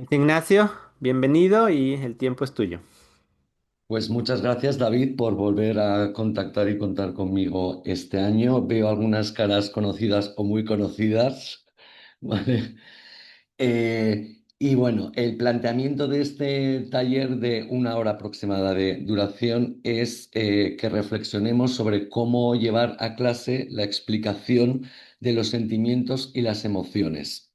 Ignacio, bienvenido y el tiempo es tuyo. Pues muchas gracias, David, por volver a contactar y contar conmigo este año. Veo algunas caras conocidas o muy conocidas, ¿vale? Y bueno, el planteamiento de este taller de 1 hora aproximada de duración es que reflexionemos sobre cómo llevar a clase la explicación de los sentimientos y las emociones.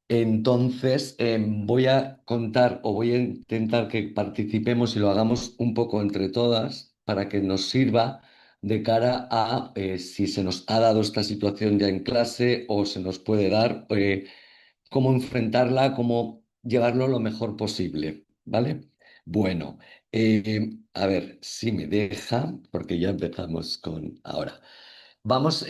Entonces, voy a contar o voy a intentar que participemos y lo hagamos un poco entre todas para que nos sirva de cara a si se nos ha dado esta situación ya en clase o se nos puede dar, cómo enfrentarla, cómo llevarlo lo mejor posible, ¿vale? Bueno, a ver si me deja, porque ya empezamos con ahora. Vamos,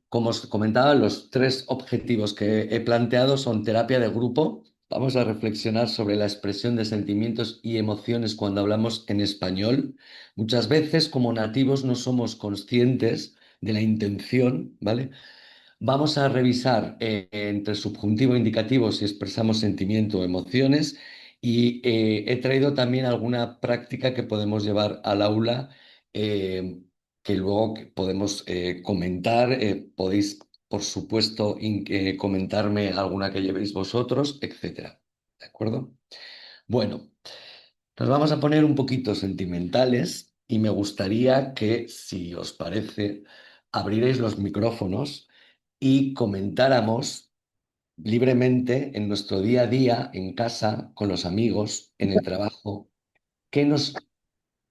como os comentaba, los tres objetivos que he planteado son terapia de grupo. Vamos a reflexionar sobre la expresión de sentimientos y emociones cuando hablamos en español. Muchas veces, como nativos, no somos conscientes de la intención, ¿vale? Vamos a revisar entre subjuntivo e indicativo si expresamos sentimiento o emociones y he traído también alguna práctica que podemos llevar al aula eh, que luego podemos comentar. Podéis, por supuesto, comentarme alguna que llevéis vosotros, etcétera. ¿De acuerdo? Bueno, nos vamos a poner un poquito sentimentales y me gustaría que, si os parece, abrierais los micrófonos y comentáramos libremente en nuestro día a día, en casa, con los amigos, en el trabajo, qué nos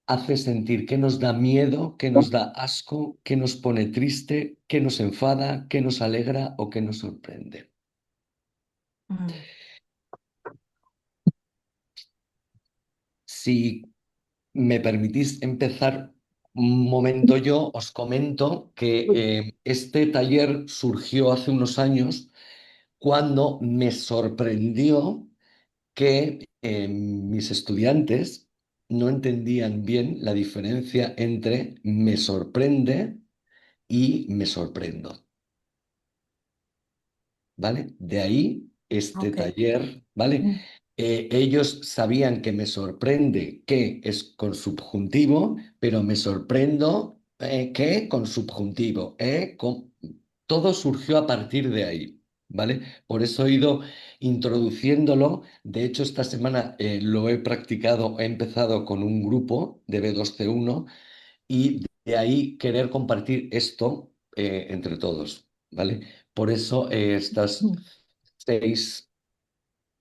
hace sentir, qué nos da miedo, qué nos da asco, qué nos pone triste, qué nos enfada, qué nos alegra o qué nos sorprende. Mm. Si me permitís empezar un momento yo, os comento que este taller surgió hace unos años cuando me sorprendió que mis estudiantes no entendían bien la diferencia entre me sorprende y me sorprendo, ¿vale? De ahí este Ok. taller, ¿vale? Mm. Ellos sabían que me sorprende que es con subjuntivo, pero me sorprendo que con subjuntivo. Todo surgió a partir de ahí, ¿vale? Por eso he ido introduciéndolo. De hecho, esta semana lo he practicado, he empezado con un grupo de B2C1 y de ahí querer compartir esto entre todos, ¿vale? Por eso estas Mm. 6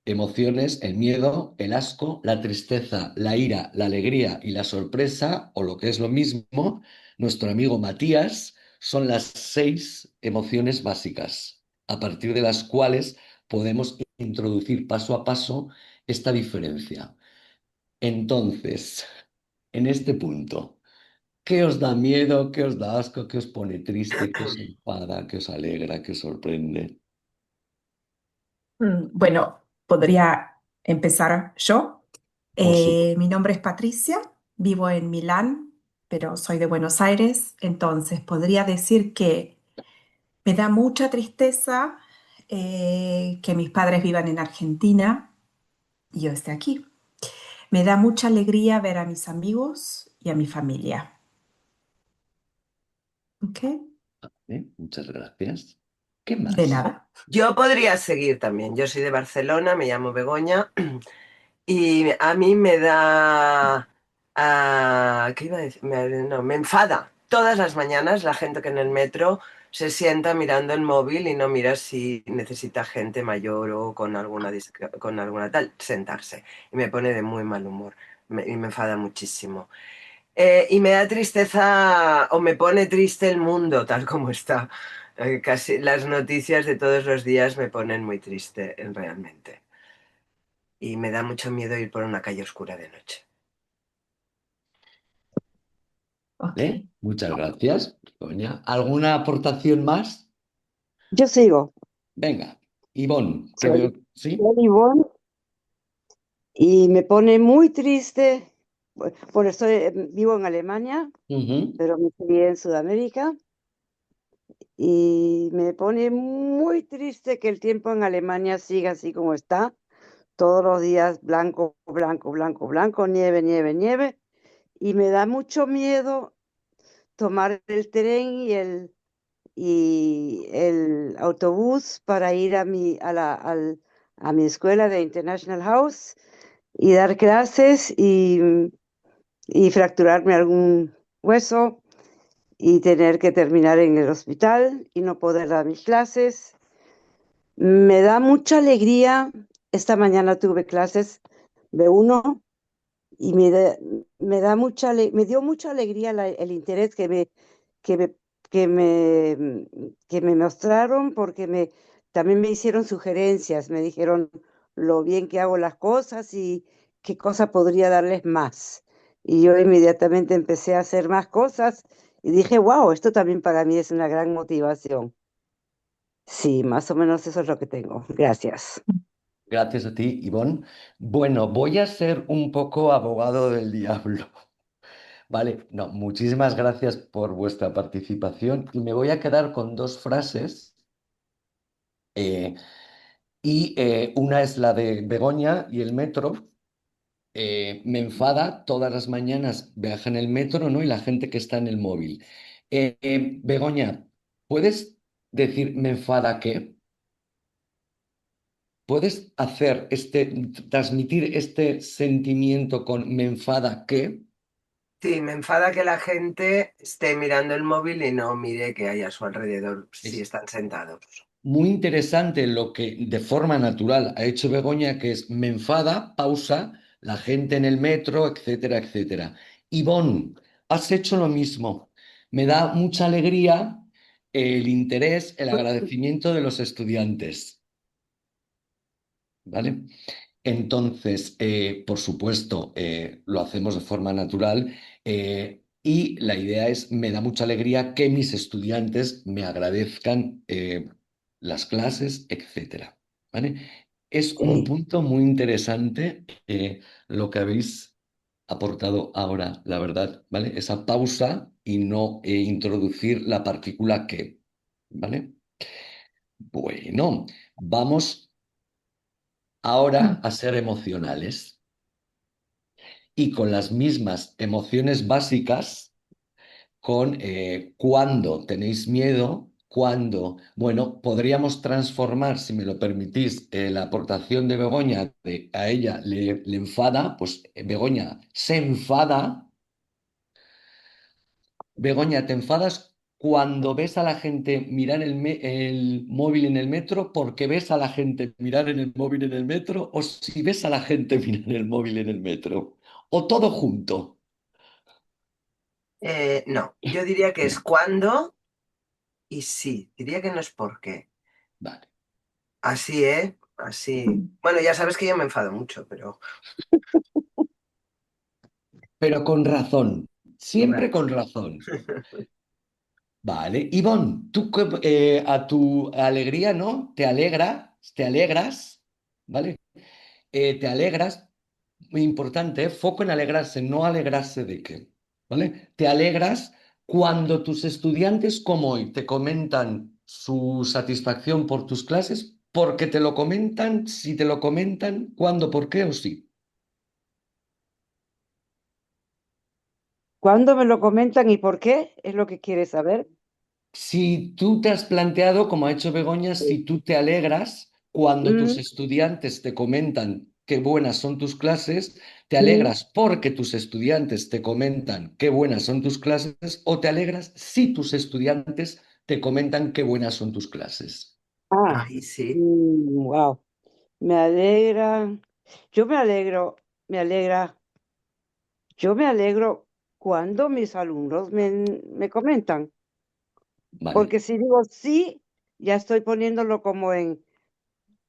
emociones, el miedo, el asco, la tristeza, la ira, la alegría y la sorpresa, o lo que es lo mismo, nuestro amigo Matías, son las 6 emociones básicas, a partir de las cuales podemos introducir paso a paso esta diferencia. Entonces, en este punto, ¿qué os da miedo? ¿Qué os da asco? ¿Qué os pone triste? ¿Qué os enfada? ¿Qué os alegra? ¿Qué os sorprende? Bueno, podría empezar yo. Por supuesto. Mi nombre es Patricia, vivo en Milán, pero soy de Buenos Aires, entonces podría decir que me da mucha tristeza que mis padres vivan en Argentina y yo esté aquí. Me da mucha alegría ver a mis amigos y a mi familia. ¿Ok? Muchas gracias. ¿Qué De más? nada. Yo podría seguir también. Yo soy de Barcelona, me llamo Begoña y a mí me da... ¿qué iba a decir? No, me enfada. Todas las mañanas la gente que en el metro se sienta mirando el móvil y no mira si necesita gente mayor o con con alguna tal sentarse. Y me pone de muy mal humor y me enfada muchísimo. Y me da tristeza o me pone triste el mundo tal como está. Casi las noticias de todos los días me ponen muy triste, realmente. Y me da mucho miedo ir por una calle oscura de noche. Ok. Muchas gracias, Begoña. ¿Alguna aportación más? Yo sigo, Venga, Ivonne, que soy, veo, ¿sí? soy Ivonne y me pone muy triste. Bueno, vivo en Alemania, Ujú. pero me crié en Sudamérica y me pone muy triste que el tiempo en Alemania siga así como está, todos los días blanco, blanco, blanco, blanco, nieve, nieve, nieve. Y me da mucho miedo tomar el tren y el autobús para ir a mi escuela de International House y dar clases y fracturarme algún hueso y tener que terminar en el hospital y no poder dar mis clases. Me da mucha alegría. Esta mañana tuve clases B1 y me dio mucha alegría el interés que me, que me, que me mostraron porque también me hicieron sugerencias, me dijeron lo bien que hago las cosas y qué cosa podría darles más. Y yo inmediatamente empecé a hacer más cosas y dije, wow, esto también para mí es una gran motivación. Sí, más o menos eso es lo que tengo. Gracias. Gracias a ti, Ivonne. Bueno, voy a ser un poco abogado del diablo. Vale, no, muchísimas gracias por vuestra participación y me voy a quedar con dos frases. eh, una es la de Begoña y el metro. Me enfada todas las mañanas viaja en el metro, ¿no? Y la gente que está en el móvil. Begoña, ¿puedes decir me enfada qué? ¿Puedes transmitir este sentimiento con me enfada qué? Sí, me enfada que la gente esté mirando el móvil y no mire qué hay a su alrededor si Es están sentados. muy interesante lo que de forma natural ha hecho Begoña, que es me enfada, pausa, la gente en el metro, etcétera, etcétera. Ivonne, has hecho lo mismo. Me da mucha alegría el interés, el agradecimiento de los estudiantes, ¿vale? Entonces, por supuesto, lo hacemos de forma natural y la idea es, me da mucha alegría que mis estudiantes me agradezcan las clases, etcétera. ¿Vale? Es un Ok. punto muy interesante lo que habéis aportado ahora, la verdad, ¿vale? Esa pausa y no introducir la partícula que, ¿vale? Bueno, vamos ahora a ser emocionales. Y con las mismas emociones básicas, con cuando tenéis miedo, cuando, bueno, podríamos transformar, si me lo permitís, la aportación de Begoña, a ella le enfada, pues Begoña se enfada. Begoña, ¿te enfadas cuando ves a la gente mirar el móvil en el metro porque ves a la gente mirar en el móvil en el metro o si ves a la gente mirar el móvil en el metro? ¿O todo junto? No, yo diría que es cuando y sí, diría que no es por qué. Vale. Así, ¿eh? Así. Bueno, ya sabes que yo me enfado mucho, pero Pero con razón, siempre vale. con razón. Vale. Ivonne, tú a tu alegría, ¿no? Te alegras, ¿vale? Te alegras, muy importante, foco en alegrarse, no alegrarse de qué, ¿vale? Te alegras cuando tus estudiantes como hoy te comentan su satisfacción por tus clases, porque te lo comentan, si te lo comentan, cuándo, por qué o sí. ¿Cuándo me lo comentan y por qué? Es lo que quieres saber. Si tú te has planteado, como ha hecho Begoña, si tú te alegras cuando tus Mm, estudiantes te comentan qué buenas son tus clases, te mm. alegras porque tus estudiantes te comentan qué buenas son tus clases o te alegras si tus estudiantes te comentan qué buenas son tus clases. Ah, Ahí sí. wow. Me alegra. Yo me alegra, yo me alegro cuando mis alumnos me comentan. ¿Vale? Porque si digo sí, ya estoy poniéndolo como en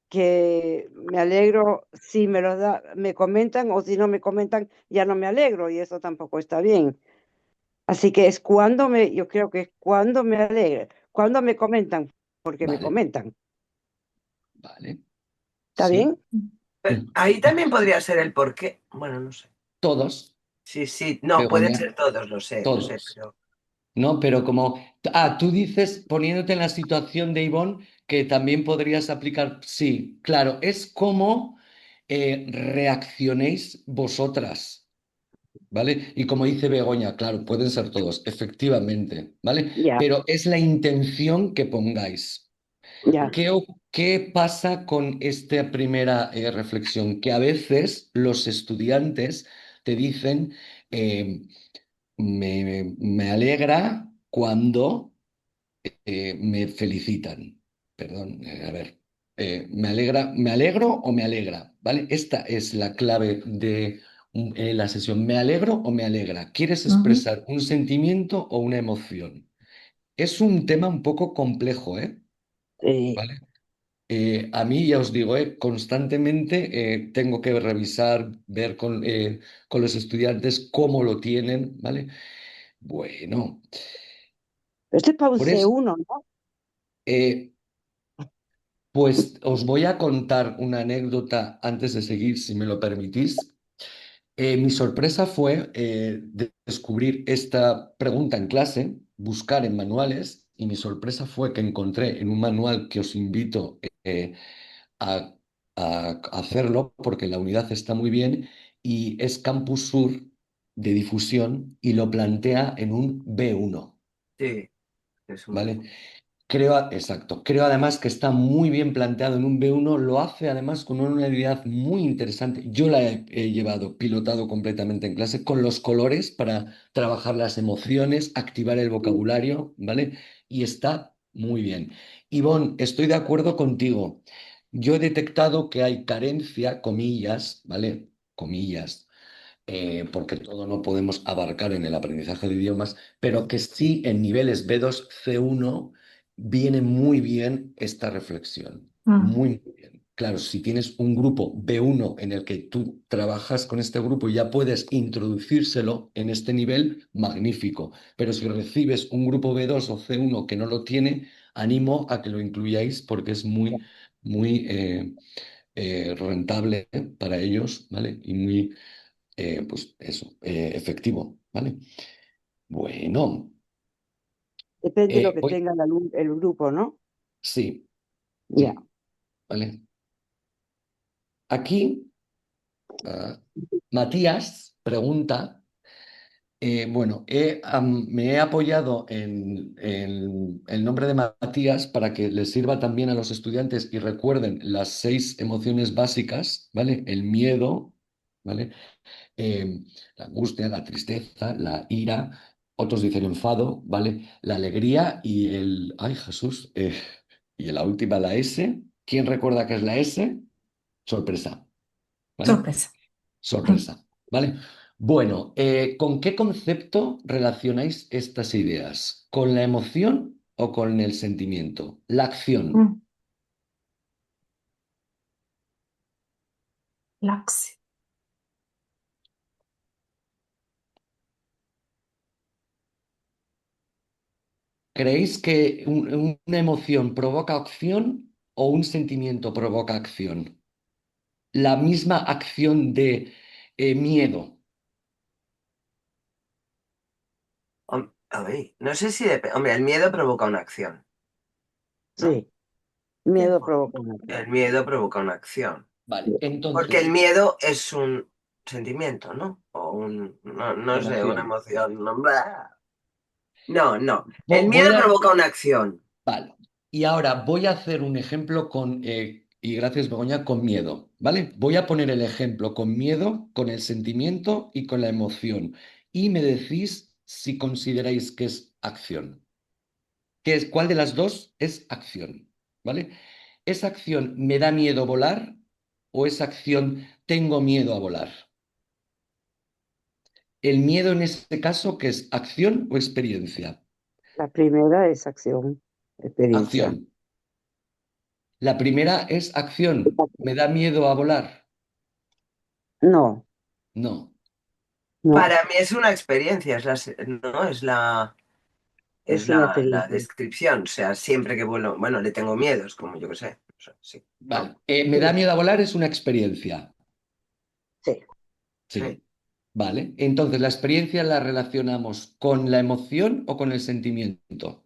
que me alegro si me comentan o si no me comentan, ya no me alegro y eso tampoco está bien. Así que yo creo que es cuando me alegro, cuando me comentan, porque me ¿Vale? comentan. ¿Vale? ¿Está Sí. bien? Pero ahí también podría ser el por qué. Bueno, no sé. Todos, Sí, sí. No, pueden Begoña, ser todos, lo sé, todos. pero. ¿No? Pero como, tú dices, poniéndote en la situación de Ivonne, que también podrías aplicar, sí, claro, es como reaccionéis vosotras, ¿vale? Y como dice Begoña, claro, pueden ser todos, efectivamente, ¿vale? Ya, Pero es la intención que pongáis. ya. ¿Qué pasa con esta primera reflexión? Que a veces los estudiantes te dicen, eh, me alegra cuando me felicitan. Perdón, a ver. ¿Me alegro o me alegra? ¿Vale? Esta es la clave de la sesión. ¿Me alegro o me alegra? ¿Quieres Ujú. expresar un sentimiento o una emoción? Es un tema un poco complejo, ¿eh? Sí. ¿Vale? A mí, ya os digo, constantemente tengo que revisar, ver con los estudiantes cómo lo tienen, ¿vale? Bueno, Esto es para un por c eso, uno, ¿no? eh, pues os voy a contar una anécdota antes de seguir, si me lo permitís. Mi sorpresa fue descubrir esta pregunta en clase, buscar en manuales, y mi sorpresa fue que encontré en un manual que os invito a, a hacerlo, porque la unidad está muy bien, y es Campus Sur de difusión y lo plantea en un B1, Sí, es un... ¿vale? Exacto. Creo además que está muy bien planteado en un B1, lo hace además con una unidad muy interesante. Yo la he llevado, pilotado completamente en clase con los colores para trabajar las emociones, activar el vocabulario, ¿vale? Y está muy bien. Ivonne, estoy de acuerdo contigo. Yo he detectado que hay carencia, comillas, ¿vale? Comillas, porque todo no podemos abarcar en el aprendizaje de idiomas, pero que sí en niveles B2, C1 viene muy bien esta reflexión, Mm. muy, muy bien. Claro, si tienes un grupo B1 en el que tú trabajas con este grupo y ya puedes introducírselo en este nivel, magnífico. Pero si recibes un grupo B2 o C1 que no lo tiene, animo a que lo incluyáis porque es muy, muy rentable para ellos, ¿vale? Y muy pues eso, efectivo, ¿vale? Bueno, Depende de lo que voy, tenga el grupo, ¿no? sí, Ya. sí, ¿vale? Aquí, Matías pregunta, bueno, me he apoyado en el nombre de Matías para que les sirva también a los estudiantes y recuerden las 6 emociones básicas, ¿vale? El miedo, ¿vale? eh, la angustia, la tristeza, la ira, otros dicen enfado, ¿vale? La alegría y ay Jesús, y la última, la S. ¿Quién recuerda qué es la S? Sorpresa, ¿vale? Sorpresa. Mm. Sorpresa, ¿vale? Bueno, ¿con qué concepto relacionáis estas ideas? ¿Con la emoción o con el sentimiento? La acción. Mm. Laxi. ¿Creéis que una emoción provoca acción o un sentimiento provoca acción? La misma acción de miedo. A ver, no sé si... Hombre, el miedo provoca una acción, ¿no? Sí. Miedo provoca una El acción. miedo provoca una acción. Vale, Porque el entonces, miedo es un sentimiento, ¿no? O un, no, no sé, una emoción. emoción. No, bla. No, no. El miedo Voy a, provoca una acción. vale, y ahora voy a hacer un ejemplo y gracias Begoña, con miedo, ¿vale? Voy a poner el ejemplo con miedo, con el sentimiento y con la emoción. Y me decís si consideráis que es acción. ¿Cuál de las dos es acción? ¿Vale? ¿Es acción me da miedo volar o es acción tengo miedo a volar? El miedo en este caso, ¿qué es acción o experiencia? La primera es acción, experiencia. Acción. La primera es acción. ¿Me da miedo a volar? No, No. no, Para mí es una experiencia, no es es una la experiencia. descripción. O sea, siempre que vuelo, bueno, le tengo miedos, como yo que sé. O sea, sí, ¿no? Vale. ¿Me da miedo a volar? Es una experiencia. Sí, Sí. Sí. Vale. Entonces, ¿la experiencia la relacionamos con la emoción o con el sentimiento?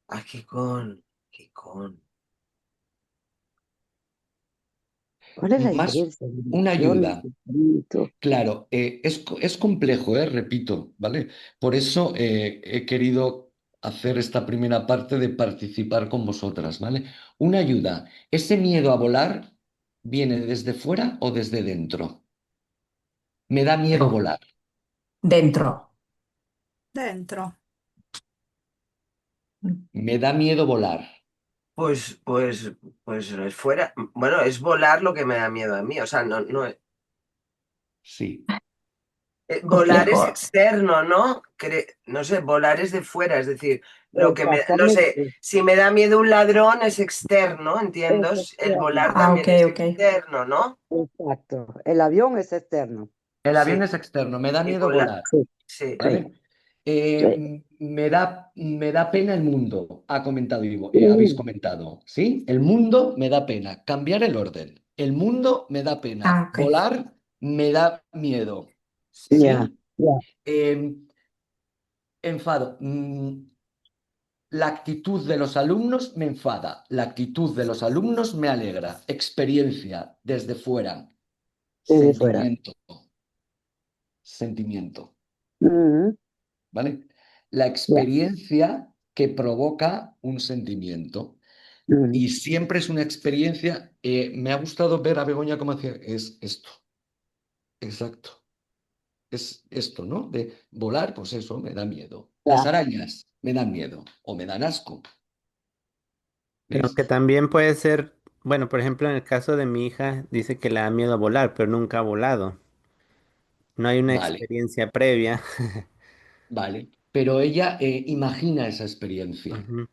Ah, qué con. ¿Cuál es la Más diferencia? una Emoción, ayuda. sentimiento. Claro, es complejo, repito, ¿vale? Por eso he querido hacer esta primera parte de participar con vosotras, ¿vale? Una ayuda. ¿Ese miedo a volar viene desde fuera o desde dentro? Me da miedo No, volar. dentro. Dentro. Me da miedo volar. Pues, pues, pues es fuera. Bueno, es volar lo que me da miedo a mí. O sea, no, Sí, volar es Complejo. externo, ¿no? No sé, volar es de fuera, es decir, lo que me, no sé, Exactamente. si me da miedo un ladrón es externo, Es ¿entiendo? El externo. volar Ah, también ok, es ok. externo, ¿no? Exacto. El avión es externo. el avión Sí, es externo, me da y miedo volar, volar, Sí, sí. sí. ¿vale? Sí. Me da pena el mundo, ha comentado Ivo, habéis Mm, comentado, ¿sí? El mundo me da pena, cambiar el orden. El mundo me da pena, Ah, ok. volar me da miedo, ya, ¿sí? ya. Eh, enfado. La actitud de los alumnos me enfada, la actitud de los alumnos me alegra. Experiencia desde fuera, Desde fuera. sentimiento, sentimiento. Mm, ¿Vale? La ya. experiencia que provoca un sentimiento. Mm, Y siempre es una experiencia. Me ha gustado ver a Begoña cómo hacía. Es esto, exacto. Es esto, ¿no? De volar, pues eso, me da miedo. Las ya. arañas me dan miedo o me dan asco. Pero ¿Ves? que también puede ser, bueno, por ejemplo, en el caso de mi hija, dice que le da miedo volar, pero nunca ha volado. No hay una Vale, experiencia previa. vale. Pero ella imagina esa experiencia. Ujú.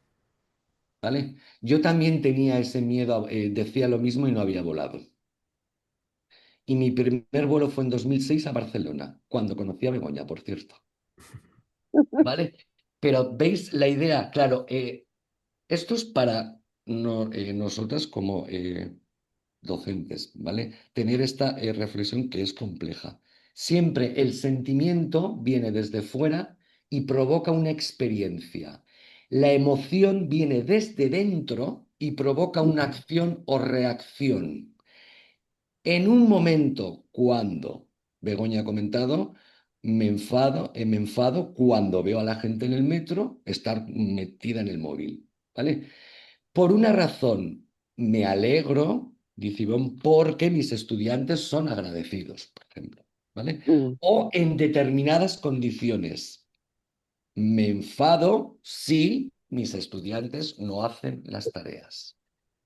¿Vale? Yo también tenía ese miedo, decía lo mismo y no había volado. Y mi primer vuelo fue en 2006 a Barcelona, cuando conocí a Begoña, por cierto. ¿Vale? Pero veis la idea, claro, esto es para nosotras como docentes, ¿vale? Tener esta reflexión que es compleja. Siempre el sentimiento viene desde fuera y provoca una experiencia. La emoción viene desde dentro y provoca una acción o reacción. En un momento cuando, Begoña ha comentado, me enfado cuando veo a la gente en el metro estar metida en el móvil, ¿vale? Por una razón, me alegro, dice Ivonne, porque mis estudiantes son agradecidos, por ejemplo, ¿vale? Mm, O en determinadas condiciones, me enfado si mis estudiantes no hacen las tareas.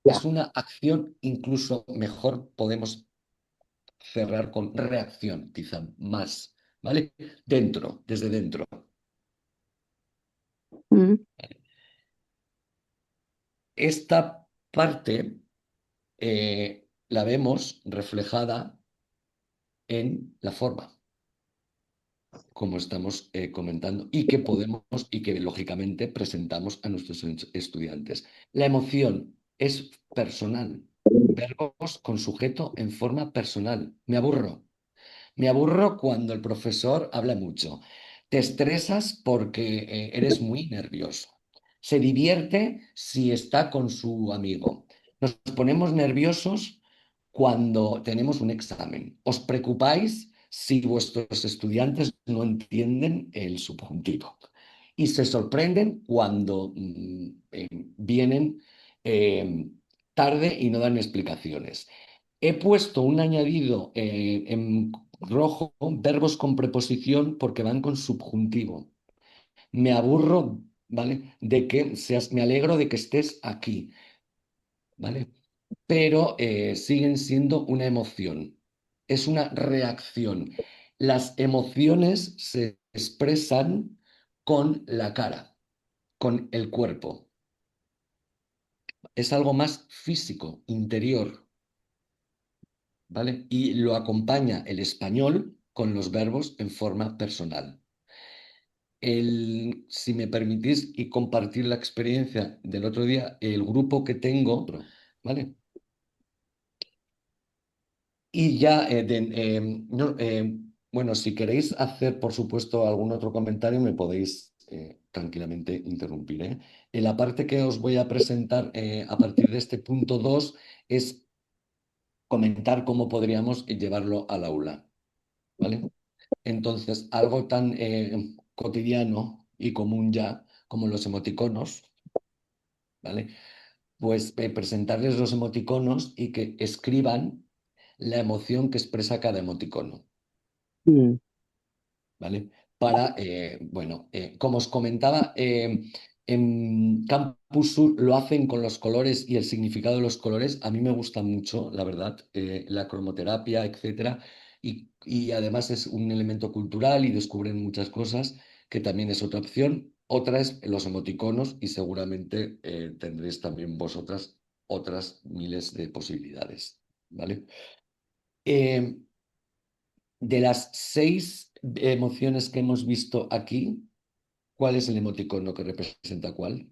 Es ya. una acción, incluso mejor podemos cerrar con reacción, quizá más, ¿vale? Dentro, desde dentro. Mm, Esta parte la vemos reflejada en la forma, como estamos comentando, y que podemos y que lógicamente presentamos a nuestros estudiantes. La emoción es personal. Verbos con sujeto en forma personal. Me aburro. Me aburro cuando el profesor habla mucho. Te estresas porque eres muy nervioso. Se divierte si está con su amigo. Nos ponemos nerviosos cuando tenemos un examen. Os preocupáis si vuestros estudiantes no entienden el subjuntivo. Y se sorprenden cuando vienen eh, tarde y no dan explicaciones. He puesto un añadido en rojo, verbos con preposición, porque van con subjuntivo. Me aburro, ¿vale? Me alegro de que estés aquí, ¿vale? Pero siguen siendo una emoción. Es una reacción. Las emociones se expresan con la cara, con el cuerpo. Es algo más físico, interior. ¿Vale? Y lo acompaña el español con los verbos en forma personal. Si me permitís y compartir la experiencia del otro día, el grupo que tengo, ¿vale? Y ya, bueno, si queréis hacer, por supuesto, algún otro comentario, me podéis tranquilamente interrumpir, ¿eh? La parte que os voy a presentar a partir de este punto 2 es comentar cómo podríamos llevarlo al aula, ¿vale? Entonces, algo tan cotidiano y común ya como los emoticonos, ¿vale? Pues presentarles los emoticonos y que escriban la emoción que expresa cada emoticono, Mm, ¿vale? Para, bueno, como os comentaba, en Campus Sur lo hacen con los colores y el significado de los colores. A mí me gusta mucho, la verdad, la cromoterapia, etcétera. Y además es un elemento cultural y descubren muchas cosas, que también es otra opción. Otra es los emoticonos y seguramente tendréis también vosotras otras miles de posibilidades, ¿vale? Eh, de las 6 emociones que hemos visto aquí, ¿cuál es el emoticono que representa cuál?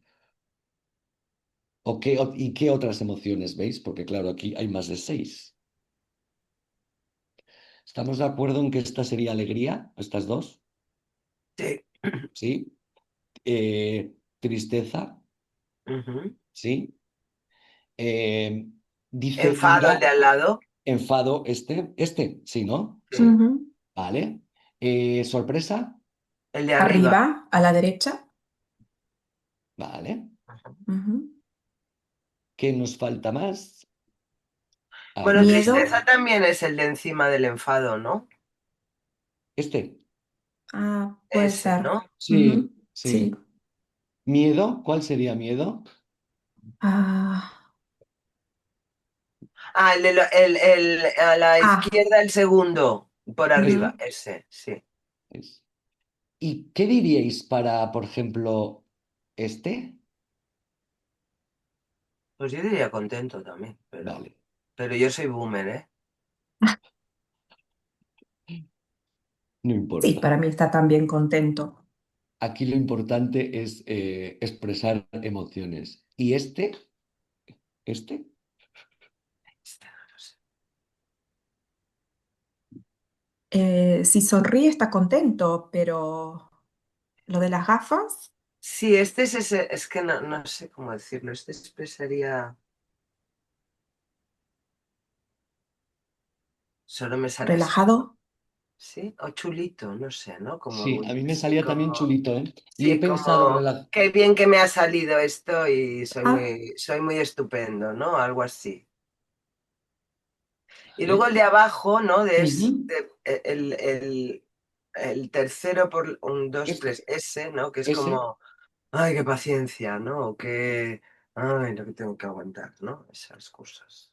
¿Y qué otras emociones veis? Porque claro, aquí hay más de 6. ¿Estamos de acuerdo en que esta sería alegría, estas dos? Sí. ¿Sí? Tristeza, Ujú. ¿sí? Eh, dice Enfado el de ira, al lado. enfado, sí, ¿no? Sí. Sí. Ujú. Vale. Sorpresa, El de arriba. Arriba, a la derecha. vale. Ujú. ¿Qué nos falta más? Bueno, Aquí Miedo. tristeza también es el de encima del enfado, ¿no? este. Ah, puede Ese, ser. ¿no? Ujú. Sí, Sí. sí. Miedo, ¿cuál sería miedo? Ah, Ah, a la ah, izquierda el segundo, por Es- arriba, ujú. ese, sí. es. ¿Y qué diríais para, por ejemplo, este? Pues yo diría contento también, Vale. pero yo soy boomer, ¿eh? No Sí, importa. para mí está también contento. Aquí lo importante es expresar emociones. ¿Y este? ¿Este? Este no lo sé. Si sonríe está contento, pero lo de las gafas, Sí, este es ese, es que no sé cómo decirlo, este expresaría, solo me sale así, relajado. ¿sí? O chulito, no sé, ¿no? Sí, Como, a mí me sí, salía también chulito, ¿eh? Y he sí, pensado como, qué bien que me ha salido esto y Ah, soy muy estupendo, ¿no? Algo así. Y luego Vale. el de abajo, ¿no? Ujú. El tercero por un, dos, Este, tres, ese, ¿no? Que es ese. como, ay, qué paciencia, ¿no? O qué, ay, lo que tengo que aguantar, ¿no? Esas cosas.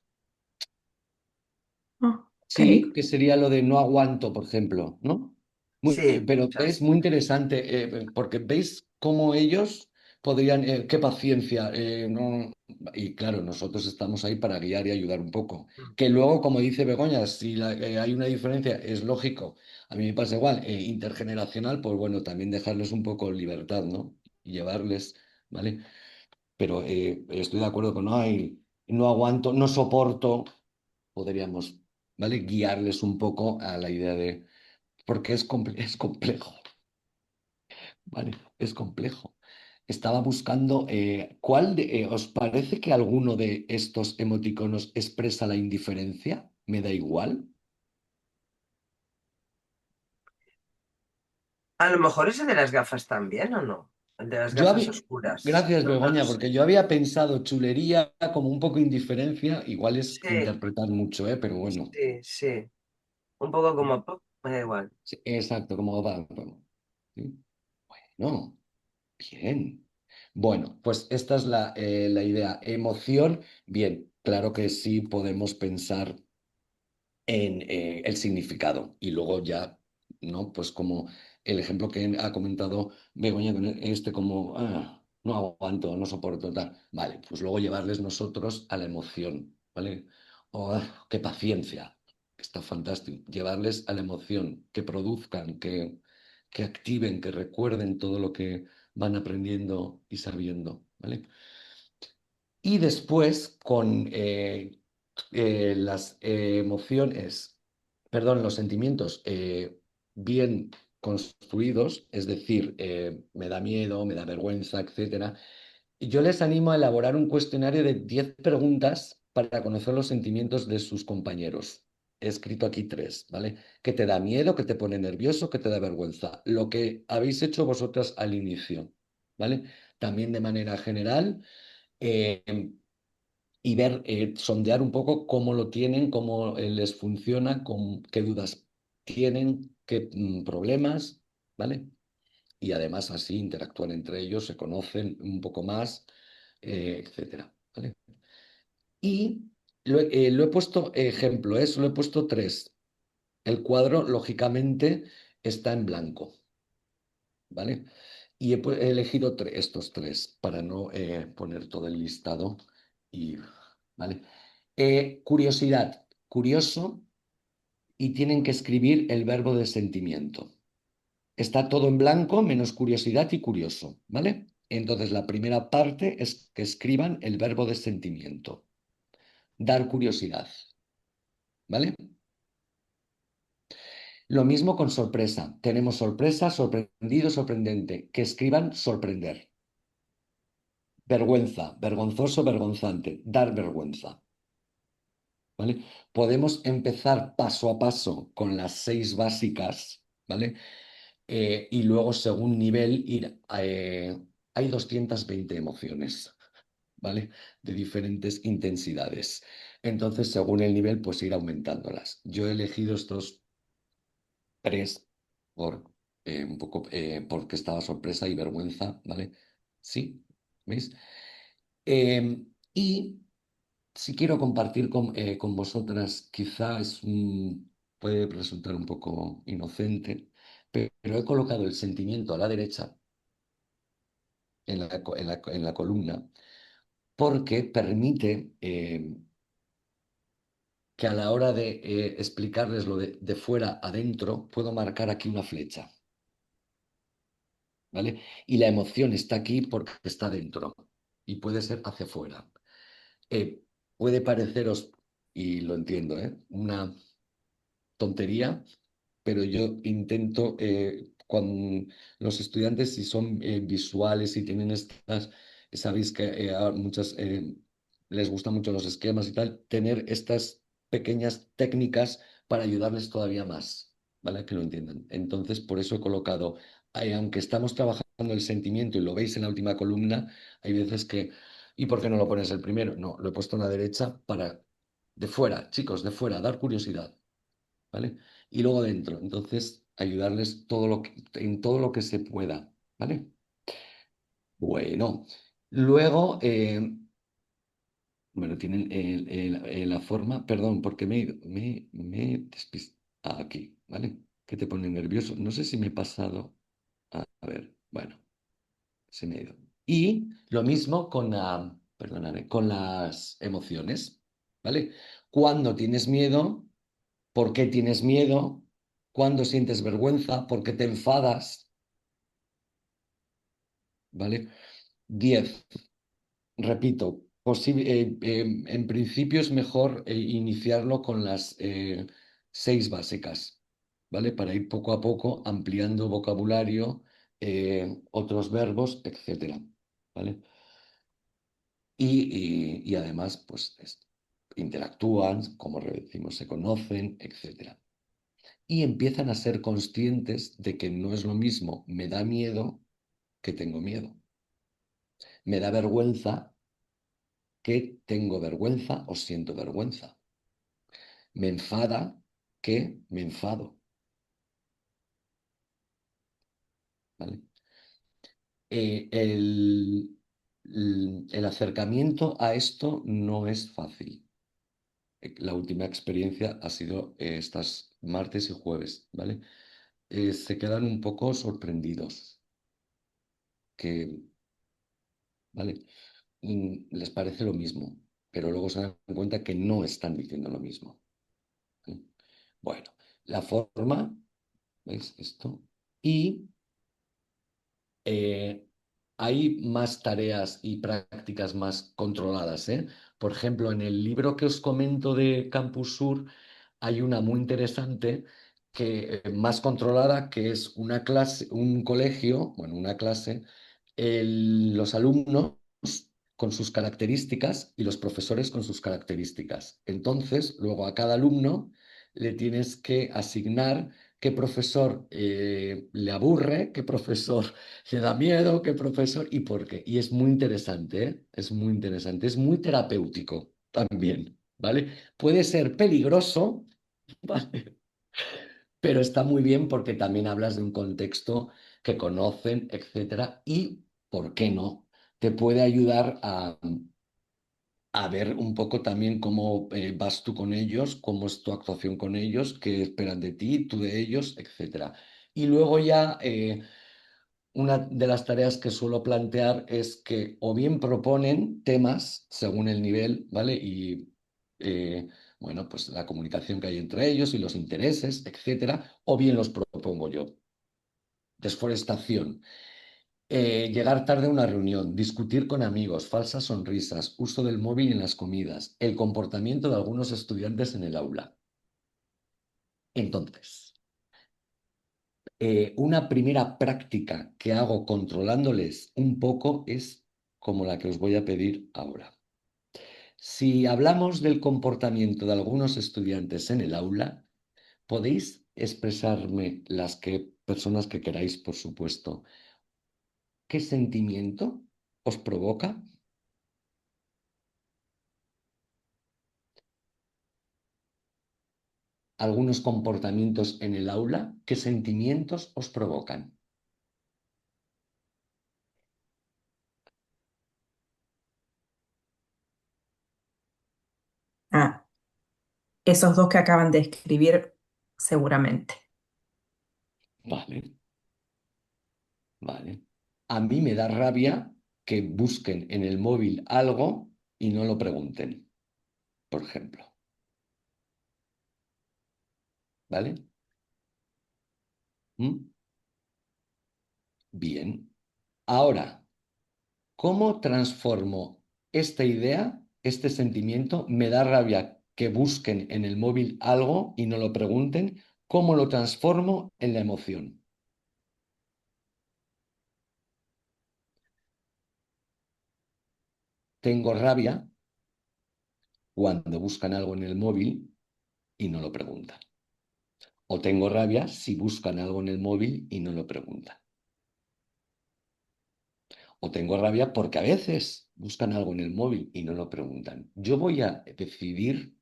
ok. Sí, que sería lo de no aguanto, por ejemplo, ¿no? Sí, Pero es esas. muy interesante porque veis cómo ellos podrían, qué paciencia, no, y claro, nosotros estamos ahí para guiar y ayudar un poco. Que luego, como dice Begoña, si hay una diferencia, es lógico. A mí me pasa igual, intergeneracional, pues bueno, también dejarles un poco libertad, ¿no? Y llevarles, ¿vale? Pero estoy de acuerdo con no hay, no aguanto, no soporto, podríamos, ¿vale? Guiarles un poco a la idea de, porque es complejo, ¿vale? Es complejo. Estaba buscando, ¿os parece que alguno de estos emoticonos expresa la indiferencia? Me da igual. A lo mejor ese de las gafas también, ¿o no? El de las Yo gafas había, oscuras. gracias No, no lo Begoña, sé. porque yo había pensado chulería como un poco indiferencia, igual es Sí, interpretar mucho, ¿eh? Pero bueno, sí, sí. Un poco como, pop, me da igual. sí, exacto, como va. ¿Sí? Bueno, bien. Bueno, pues esta es la idea. Emoción, bien, claro que sí podemos pensar en el significado y luego ya, ¿no? Pues como el ejemplo que ha comentado Begoña, con este como, no aguanto, no soporto, tal. Vale, pues luego llevarles nosotros a la emoción, ¿vale? O, qué paciencia, está fantástico. Llevarles a la emoción, que produzcan, que activen, que recuerden todo lo que van aprendiendo y sabiendo, ¿vale? Y después con las emociones, perdón, los sentimientos bien construidos, es decir, me da miedo, me da vergüenza, etcétera. Y yo les animo a elaborar un cuestionario de 10 preguntas para conocer los sentimientos de sus compañeros. He escrito aquí 3, ¿vale? ¿Qué te da miedo, qué te pone nervioso, qué te da vergüenza? Lo que habéis hecho vosotras al inicio, ¿vale? También de manera general, eh, y ver, sondear un poco cómo lo tienen, cómo les funciona, qué dudas tienen, qué problemas, ¿vale? Y además así interactúan entre ellos, se conocen un poco más, etcétera, ¿vale? Y lo he puesto ejemplo, lo he puesto 3. El cuadro, lógicamente, está en blanco, ¿vale? Y he elegido estos 3 para no poner todo el listado. Y, ¿vale? Curiosidad, curioso, y tienen que escribir el verbo de sentimiento. Está todo en blanco, menos curiosidad y curioso, ¿vale? Entonces, la primera parte es que escriban el verbo de sentimiento. Dar curiosidad, ¿vale? Lo mismo con sorpresa. Tenemos sorpresa, sorprendido, sorprendente. Que escriban sorprender. Vergüenza, vergonzoso, vergonzante. Dar vergüenza, ¿vale? Podemos empezar paso a paso con las 6 básicas, ¿vale? Y luego, según nivel, hay 220 emociones, ¿vale? De diferentes intensidades. Entonces, según el nivel, pues ir aumentándolas. Yo he elegido estos 3 por un poco porque estaba sorpresa y vergüenza, ¿vale? Sí, ¿veis? Y si quiero compartir con vosotras, puede resultar un poco inocente, pero he colocado el sentimiento a la derecha en la columna porque permite que a la hora de explicarles lo de fuera adentro, puedo marcar aquí una flecha, ¿vale? Y la emoción está aquí porque está dentro y puede ser hacia afuera. Puede pareceros, y lo entiendo, una tontería, pero yo intento, cuando los estudiantes, si son visuales y tienen estas, sabéis que a muchas les gustan mucho los esquemas y tal, tener estas pequeñas técnicas para ayudarles todavía más, ¿vale? Que lo entiendan. Entonces, por eso he colocado, aunque estamos trabajando el sentimiento y lo veis en la última columna, hay veces que, ¿y por qué no lo pones el primero? No, lo he puesto en la derecha para, de fuera, chicos, de fuera, dar curiosidad, ¿vale? Y luego dentro. Entonces, ayudarles en todo lo que se pueda, ¿vale? Bueno, luego, bueno, tienen la forma, perdón, porque me he despistado. Aquí, ¿vale? Que te pone nervioso. No sé si me he pasado. A ver, bueno, se me ha ido. Y lo mismo perdóname, con las emociones, ¿vale? Cuando tienes miedo, ¿por qué tienes miedo? ¿Cuándo sientes vergüenza? ¿Por qué te enfadas? ¿Vale? 10. Repito, en principio es mejor iniciarlo con las 6 básicas, ¿vale? Para ir poco a poco ampliando vocabulario, otros verbos, etcétera, ¿vale? Y además, pues interactúan, como decimos, se conocen, etcétera. Y empiezan a ser conscientes de que no es lo mismo, me da miedo que tengo miedo. Me da vergüenza que tengo vergüenza o siento vergüenza. Me enfada que me enfado, ¿vale? El acercamiento a esto no es fácil. La última experiencia ha sido estas martes y jueves, ¿vale? Se quedan un poco sorprendidos, que, ¿vale? Les parece lo mismo, pero luego se dan cuenta que no están diciendo lo mismo. ¿Sí? Bueno, la forma, ¿veis esto? Y eh, hay más tareas y prácticas más controladas, ¿eh? Por ejemplo, en el libro que os comento de Campus Sur hay una muy interesante más controlada, que es una clase, un colegio, bueno, una clase, los alumnos con sus características y los profesores con sus características. Entonces, luego a cada alumno le tienes que asignar qué profesor le aburre, qué profesor le da miedo, qué profesor y por qué. Y es muy interesante, ¿eh? Es muy interesante, es muy terapéutico también, ¿vale? Puede ser peligroso, ¿vale? Pero está muy bien porque también hablas de un contexto que conocen, etcétera, y, ¿por qué no? Te puede ayudar a ver un poco también cómo vas tú con ellos, cómo es tu actuación con ellos, qué esperan de ti, tú de ellos, etcétera. Y luego ya una de las tareas que suelo plantear es que o bien proponen temas según el nivel, ¿vale? Y bueno, pues la comunicación que hay entre ellos y los intereses, etcétera, o bien los propongo yo. Desforestación. Llegar tarde a una reunión, discutir con amigos, falsas sonrisas, uso del móvil en las comidas, el comportamiento de algunos estudiantes en el aula. Entonces, una primera práctica que hago controlándoles un poco es como la que os voy a pedir ahora. Si hablamos del comportamiento de algunos estudiantes en el aula, podéis expresarme las personas que queráis, por supuesto. ¿Qué sentimiento os provoca? Algunos comportamientos en el aula, ¿qué sentimientos os provocan? Ah, esos dos que acaban de escribir, seguramente. Vale, vale. A mí me da rabia que busquen en el móvil algo y no lo pregunten, por ejemplo. ¿Vale? ¿Mm? Bien. Ahora, ¿cómo transformo esta idea, este sentimiento? Me da rabia que busquen en el móvil algo y no lo pregunten. ¿Cómo lo transformo en la emoción? Tengo rabia cuando buscan algo en el móvil y no lo preguntan. O tengo rabia si buscan algo en el móvil y no lo preguntan. O tengo rabia porque a veces buscan algo en el móvil y no lo preguntan. Yo voy a decidir,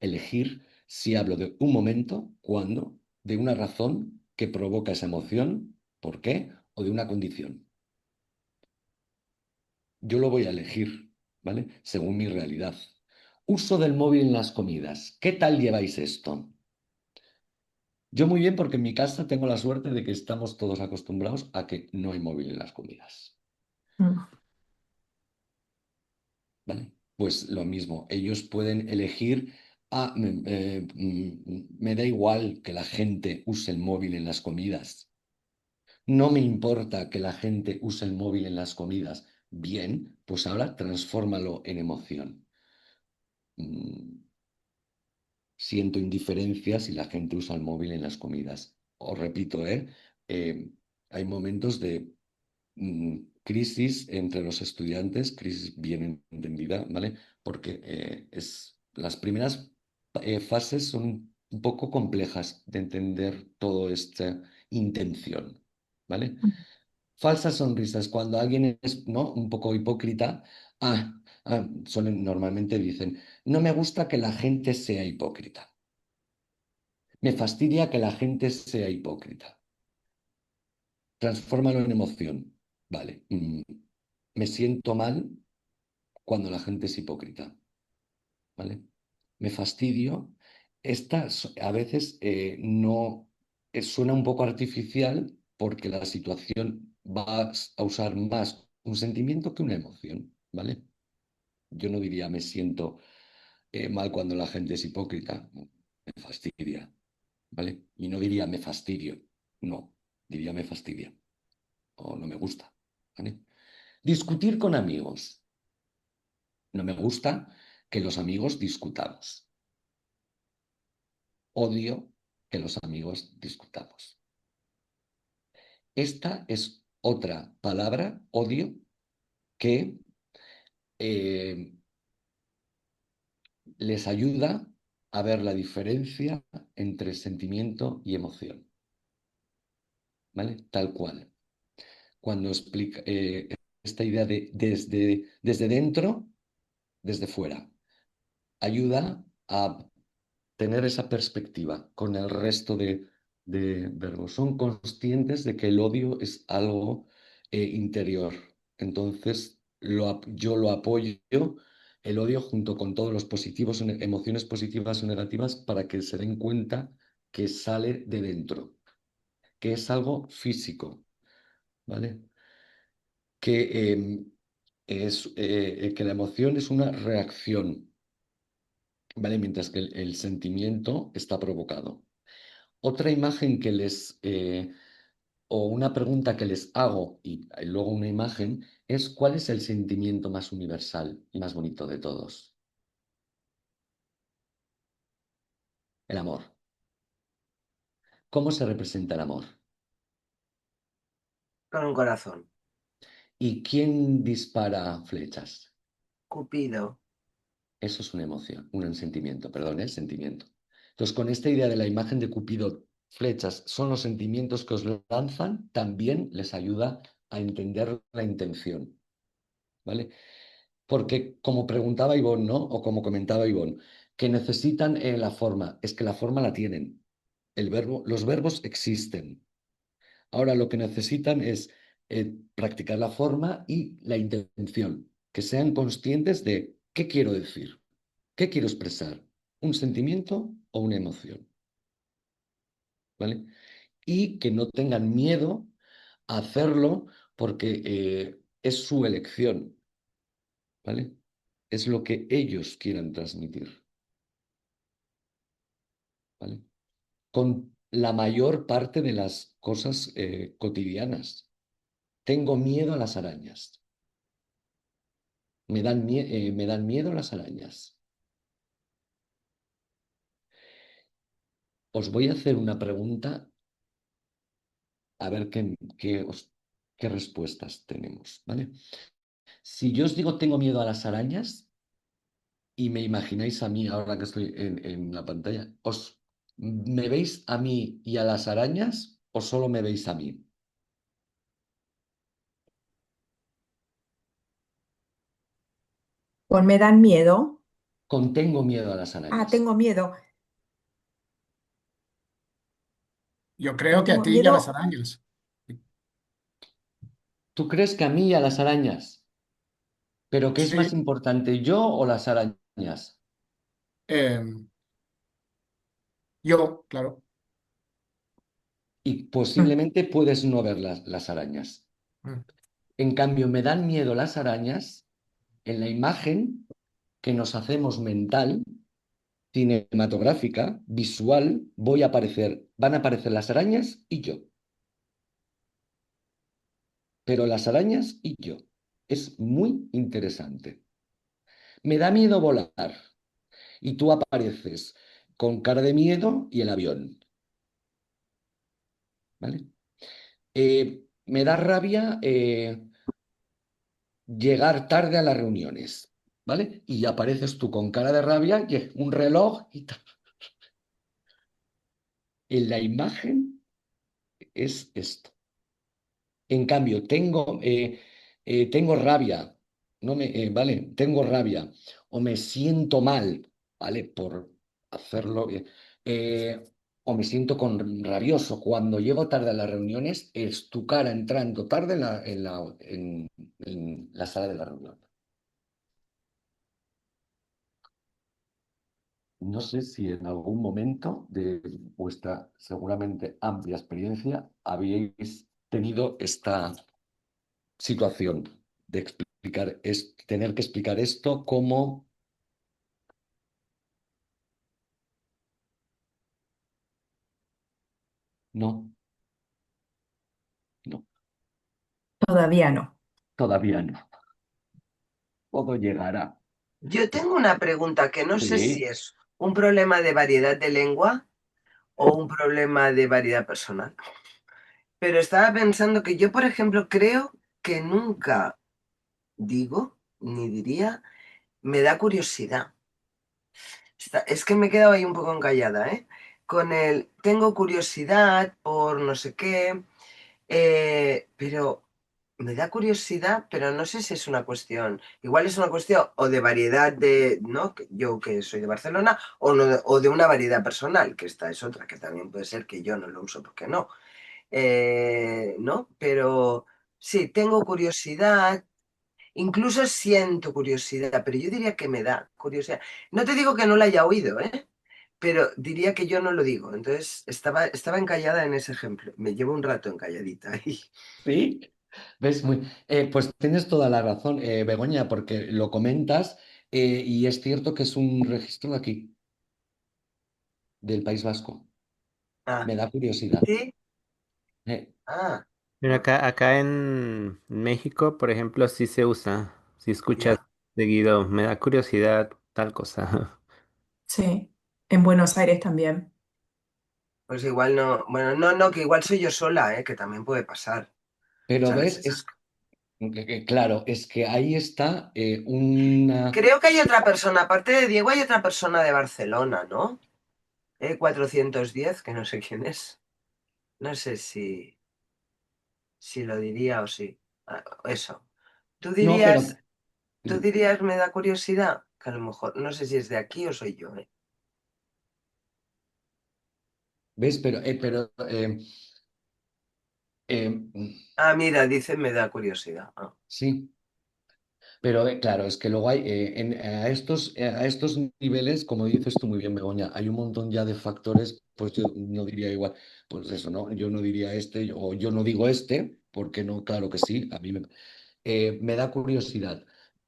elegir si hablo de un momento, cuándo, de una razón que provoca esa emoción, por qué, o de una condición. Yo lo voy a elegir, ¿vale? Según mi realidad. Uso del móvil en las comidas. ¿Qué tal lleváis esto? Yo muy bien porque en mi casa tengo la suerte de que estamos todos acostumbrados a que no hay móvil en las comidas, Mm. ¿vale? Pues lo mismo, ellos pueden elegir, me da igual que la gente use el móvil en las comidas, no me importa que la gente use el móvil en las comidas. Bien, pues ahora transfórmalo en emoción. Mm, Siento indiferencia si la gente usa el móvil en las comidas. Os repito, Eh, hay momentos de crisis entre los estudiantes, crisis bien entendida, ¿vale? Porque las primeras fases son un poco complejas de entender toda esta intención, ¿vale? Falsas sonrisas, cuando alguien es, ¿no?, un poco hipócrita, normalmente dicen, no me gusta que la gente sea hipócrita. Me fastidia que la gente sea hipócrita. Transfórmalo en emoción. Vale. Me siento mal cuando la gente es hipócrita. ¿Vale? Me fastidio. A veces no suena un poco artificial porque la situación va a usar más un sentimiento que una emoción. ¿Vale? Yo no diría me siento mal cuando la gente es hipócrita. Me fastidia. ¿Vale? Y no diría me fastidio. No, diría me fastidia o no me gusta. ¿Vale? Discutir con amigos. No me gusta que los amigos discutamos. Odio que los amigos discutamos. Esta es otra palabra, odio, que eh, les ayuda a ver la diferencia entre sentimiento y emoción, ¿vale? Tal cual. Cuando explica esta idea de desde dentro, desde fuera, ayuda a tener esa perspectiva con el resto de verbos. Son conscientes de que el odio es algo interior. Entonces, yo lo apoyo, el odio, junto con todos los positivos, emociones positivas o negativas, para que se den cuenta que sale de dentro, que es algo físico, ¿vale? Que, que la emoción es una reacción, ¿vale? Mientras que el sentimiento está provocado. Otra imagen o una pregunta que les hago y luego una imagen es: ¿cuál es el sentimiento más universal y más bonito de todos? El amor. ¿Cómo se representa el amor? Con un corazón. ¿Y quién dispara flechas? Cupido. Eso es una emoción, un sentimiento, perdón, es sentimiento. Entonces, con esta idea de la imagen de Cupido, flechas son los sentimientos que os lanzan, también les ayuda a entender la intención, ¿vale? Porque como preguntaba Ivonne, ¿no? O como comentaba Ivonne, que necesitan la forma, es que la forma la tienen. Los verbos existen. Ahora lo que necesitan es practicar la forma y la intención, que sean conscientes de qué quiero decir, qué quiero expresar, un sentimiento o una emoción, ¿vale? Y que no tengan miedo a hacerlo porque es su elección, ¿vale? Es lo que ellos quieran transmitir, ¿vale? Con la mayor parte de las cosas cotidianas. Tengo miedo a las arañas. Me dan miedo las arañas. Os voy a hacer una pregunta a ver qué respuestas tenemos, ¿vale? Si yo os digo tengo miedo a las arañas y me imagináis a mí ahora que estoy en la pantalla, ¿me veis a mí y a las arañas o solo me veis a mí? Con me dan miedo. Contengo miedo a las Ah, arañas. tengo miedo. Yo creo que a Tengo ti y a las miedo. arañas. ¿Tú crees que a mí y a las arañas? ¿Pero qué es más Sí, importante, yo o las arañas? em, yo, claro. Y Mm. posiblemente puedes no ver las arañas. Mm. En cambio, me dan miedo las arañas en la imagen que nos hacemos mental, cinematográfica, visual, van a aparecer las arañas y yo. Pero las arañas y yo. Es muy interesante. Me da miedo volar y tú apareces con cara de miedo y el avión, ¿vale? Me da rabia llegar tarde a las reuniones, ¿vale? Y apareces tú con cara de rabia y un reloj y tal. En la imagen es esto. En cambio, tengo rabia, no ¿vale? Tengo rabia o me siento mal, ¿vale? Por hacerlo bien. Eh, o me siento rabioso. Cuando llego tarde a las reuniones, es tu cara entrando tarde en la sala de la reunión. No sé si en algún momento de vuestra seguramente amplia experiencia habíais tenido esta situación de tener que explicar esto como no, no, Todavía no. todavía no. Todo llegará. Yo tengo una pregunta que no sé si Sí, es un problema de variedad de lengua o un problema de variedad personal. Pero estaba pensando que yo, por ejemplo, creo que nunca digo ni diría, me da curiosidad. Es que me he quedado ahí un poco encallada, ¿eh? Con el, tengo curiosidad por no sé qué, pero me da curiosidad, pero no sé si es una cuestión, igual es una cuestión o de variedad de, ¿no? Yo que soy de Barcelona, o, o de una variedad personal, que esta es otra, que también puede ser que yo no lo uso porque no, ¿no? Pero sí, tengo curiosidad. Incluso siento curiosidad, pero yo diría que me da curiosidad. No te digo que no la haya oído, ¿eh? Pero diría que yo no lo digo. Entonces estaba encallada en ese ejemplo. Me llevo un rato encalladita ahí. Sí, ves muy. Pues tienes toda la razón, Begoña, porque lo comentas y es cierto que es un registro de aquí, del País Vasco. Ah, Me da curiosidad. sí. Eh, Ah, Mira, acá en México, por ejemplo, sí se usa. Si escuchas ya. seguido, me da curiosidad tal cosa. Sí, en Buenos Aires también. Pues igual no. Bueno, no, no, que igual soy yo sola, ¿eh? Que también puede pasar. pero ¿Sabes? ves, claro, es que ahí está una. Creo que hay otra persona, aparte de Diego, hay otra persona de Barcelona, ¿no? 410, que no sé quién es. No sé si lo diría o sí. Ah, eso. ¿Tú No, pero. dirías, tú dirías, me da curiosidad? Que a lo mejor, no sé si es de aquí o soy yo, ¿eh? ¿Ves? Pero eh, Ah, mira, dice, me da curiosidad. Ah. sí. Pero claro, es que luego hay, a estos niveles, como dices tú muy bien, Begoña, hay un montón ya de factores, pues yo no diría igual, pues eso, ¿no? Yo no diría este, o yo no digo este, porque no, claro que sí, me da curiosidad.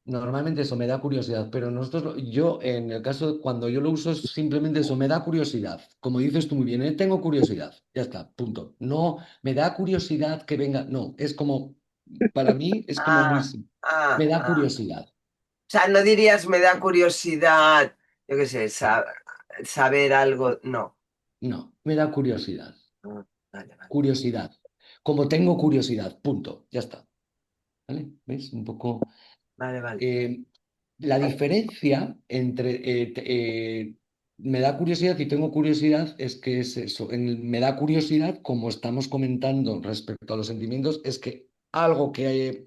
Normalmente eso me da curiosidad, pero yo en el caso de cuando yo lo uso es simplemente eso, me da curiosidad. Como dices tú muy bien, tengo curiosidad, ya está, punto. No, me da curiosidad que venga, no, es como, para mí es como muy Ah, simple. Me ah, da ah. curiosidad. O sea, no dirías, me da curiosidad, yo qué sé, saber algo. No. No, me da curiosidad. Ah, vale, vale. Curiosidad. Como tengo curiosidad, punto, ya está. ¿Vale? ¿Ves? Un poco. Vale, vale. eh, la diferencia entre me da curiosidad y tengo curiosidad es que es eso. Me da curiosidad, como estamos comentando respecto a los sentimientos, es que algo que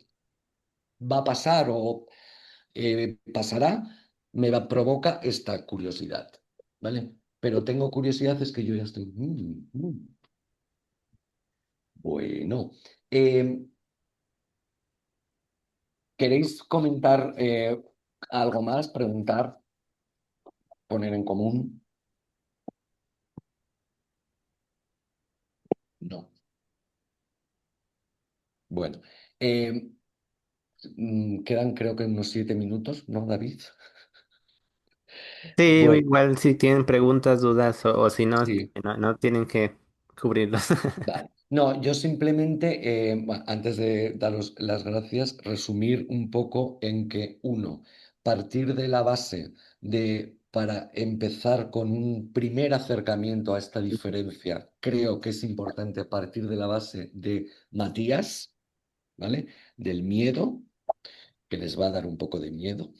va a pasar o pasará provoca esta curiosidad. ¿Vale? Pero tengo curiosidad, es que yo ya estoy. Bueno. Eh, ¿Queréis comentar algo más? Preguntar, poner en común. No. Bueno, eh, quedan creo que unos 7 minutos, ¿no, David? Sí, Bueno, igual si tienen preguntas, dudas o si no, sí, no tienen que cubrirlos. vale. No, yo simplemente, antes de daros las gracias, resumir un poco en que uno, partir de la base para empezar con un primer acercamiento a esta diferencia, creo que es importante partir de la base de Matías, ¿vale? Del miedo, que les va a dar un poco de miedo,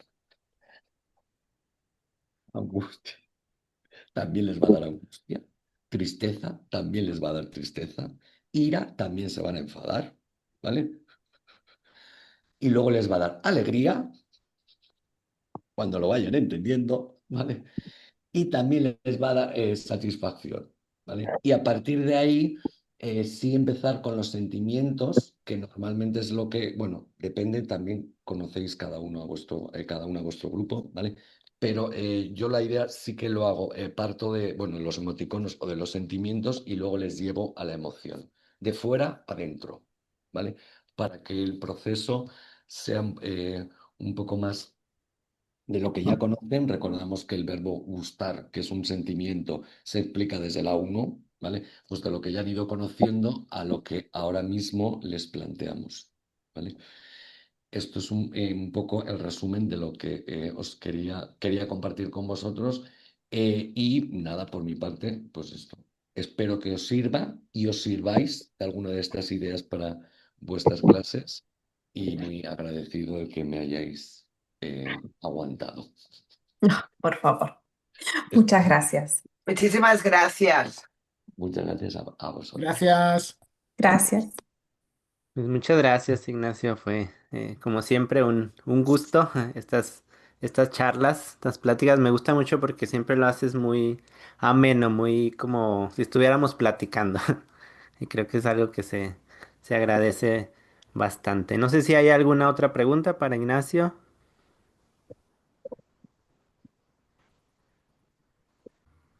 angustia, también les va a dar angustia, tristeza, también les va a dar tristeza, ira, también se van a enfadar, ¿vale? Y luego les va a dar alegría cuando lo vayan entendiendo, ¿vale? Y también les va a dar satisfacción, ¿vale? Y a partir de ahí, sí empezar con los sentimientos, que normalmente es lo que, bueno, depende también, conocéis cada uno a vuestro grupo, ¿vale? Pero yo la idea sí que lo hago, parto de, bueno, los emoticonos o de los sentimientos y luego les llevo a la emoción, de fuera a dentro, ¿vale? Para que el proceso sea un poco más de lo que ya conocen. Recordamos que el verbo gustar, que es un sentimiento, se explica desde la uno, ¿vale? Pues de lo que ya han ido conociendo a lo que ahora mismo les planteamos, ¿vale? Esto es un poco el resumen de lo que os quería compartir con vosotros. Y nada, por mi parte, pues esto. Espero que os sirva y os sirváis de alguna de estas ideas para vuestras clases y muy agradecido de que me hayáis aguantado. Por favor. Muchas gracias. Muchísimas gracias. Muchas gracias a vosotros. Gracias. Gracias. Pues muchas gracias, Ignacio. Fue, como siempre, un gusto estas charlas, estas pláticas. Me gusta mucho porque siempre lo haces muy ameno, muy como si estuviéramos platicando. Y creo que es algo que se agradece bastante. No sé si hay alguna otra pregunta para Ignacio.